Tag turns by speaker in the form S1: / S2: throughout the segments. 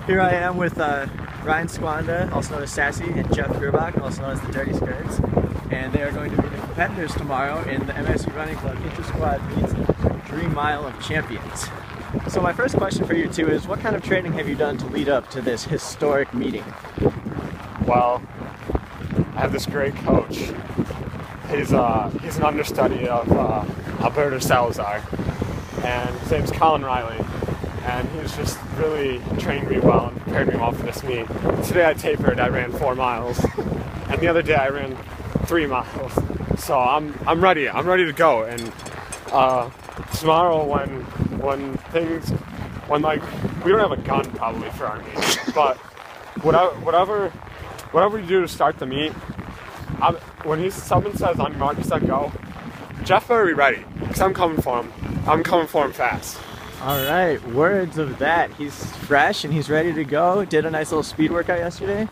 S1: Here I am with Ryan Squanda, also known as Sassy, and Jeff, also known as the Dirty Skurds. And they are going to be the competitors tomorrow in the MSU Running Club Inter-Squad Meets Dream Mile of Champions. So my first question for you two is, what kind of training have you done to lead up to this historic meeting?
S2: Well, I have this great coach. He's an understudy of Alberto Salazar, and his name's Colin Riley. And he's just really trained me well and prepared me well for this meet. Today I tapered, I ran 4 miles, and the other day I ran 3 miles. So I'm ready to go. And tomorrow when we don't have a gun probably for our meet, but whatever you do to start the meet, when someone says on your mark, set, go, Jeff better be ready, because I'm coming for him. I'm coming for him fast.
S1: All right, words of that. He's fresh and he's ready to go. Did a nice little speed workout yesterday.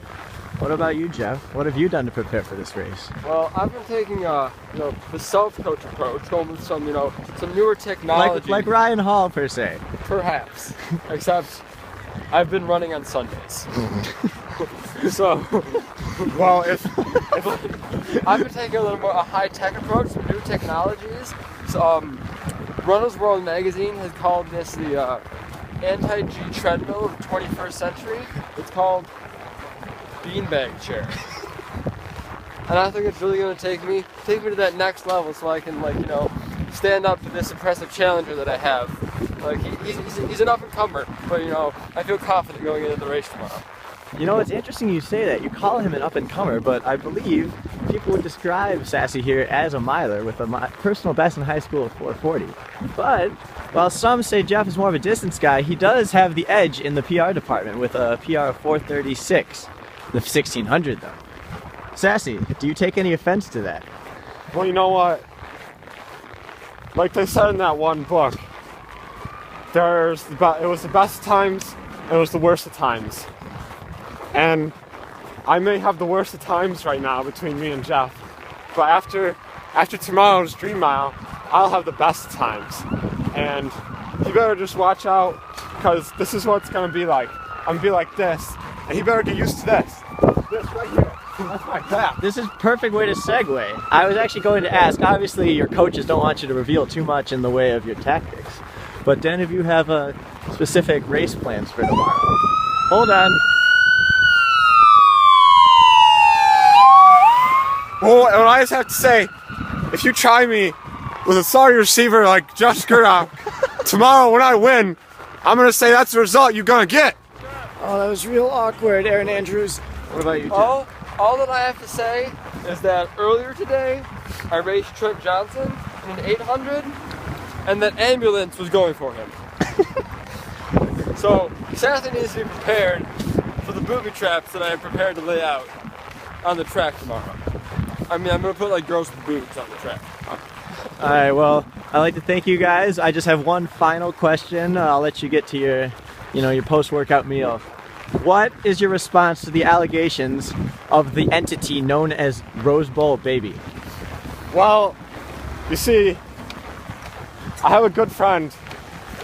S1: What about you, Jeff? What have you done to prepare for this race?
S3: Well, I've been taking the self-coach approach, going with some newer technology.
S1: Like Ryan Hall, per se.
S3: Perhaps, except I've been running on Sundays. So,
S2: well, if
S3: I've been taking a little more high-tech approach, some new technologies. So, Runner's World magazine has called this the anti-G treadmill of the 21st century. It's called beanbag chair. And I think it's really going to take me to that next level, so I can stand up to this impressive challenger that I have. He's an up-and-comer, but I feel confident going into the race tomorrow.
S1: You know, it's interesting you say that. You call him an up-and-comer, but I believe people would describe Sassy here as a miler with a personal best in high school of 4:40. But while some say Jeff is more of a distance guy, he does have the edge in the PR department with a PR of 4:36, the 1600 though. Sassy, do you take any offense to that?
S2: Well, you know what? Like they said in that one book, it was the best times and it was the worst of times. And I may have the worst of times right now between me and Jeff, but after tomorrow's Dream Mile, I'll have the best times. And you better just watch out, because this is what it's going to be like. I'm going to be like this, and he better get used to this. This right here. That's my back.
S1: This is a perfect way to segue. I was actually going to ask, obviously your coaches don't want you to reveal too much in the way of your tactics, but do any of you have specific race plans for tomorrow? Hold on.
S2: Well, and I just have to say, if you try me with a sorry receiver like Jeff Skurds, tomorrow when I win, I'm going to say that's the result you're going to get.
S1: Oh, that was real awkward, Aaron Andrews. What about you, Jeff?
S3: All that I have to say is that earlier today, I raced Trent Johnson in an 800, and that ambulance was going for him. So, Sassy needs to be prepared for the booby traps that I am prepared to lay out on the track tomorrow. I mean, I'm going to put gross boots on the track.
S1: All right, well, I'd like to thank you guys. I just have one final question. I'll let you get to your post-workout meal. What is your response to the allegations of the entity known as Rose Bowl Baby?
S2: Well, you see, I have a good friend.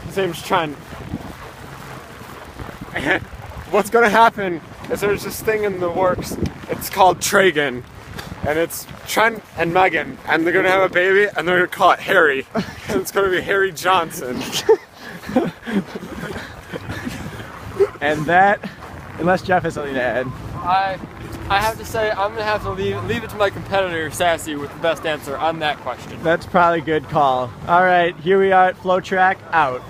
S2: His name's Trent. And what's going to happen is there's this thing in the works. It's called Tragan. And it's Trent and Megan, and they're going to have a baby, and they're going to call it Harry. And it's going to be Harry Johnson.
S1: And that, unless Jeff has something to add.
S3: I have to say, I'm going to have to leave it to my competitor, Sassy, with the best answer on that question.
S1: That's probably a good call. All right, here we are at Flow Track, out.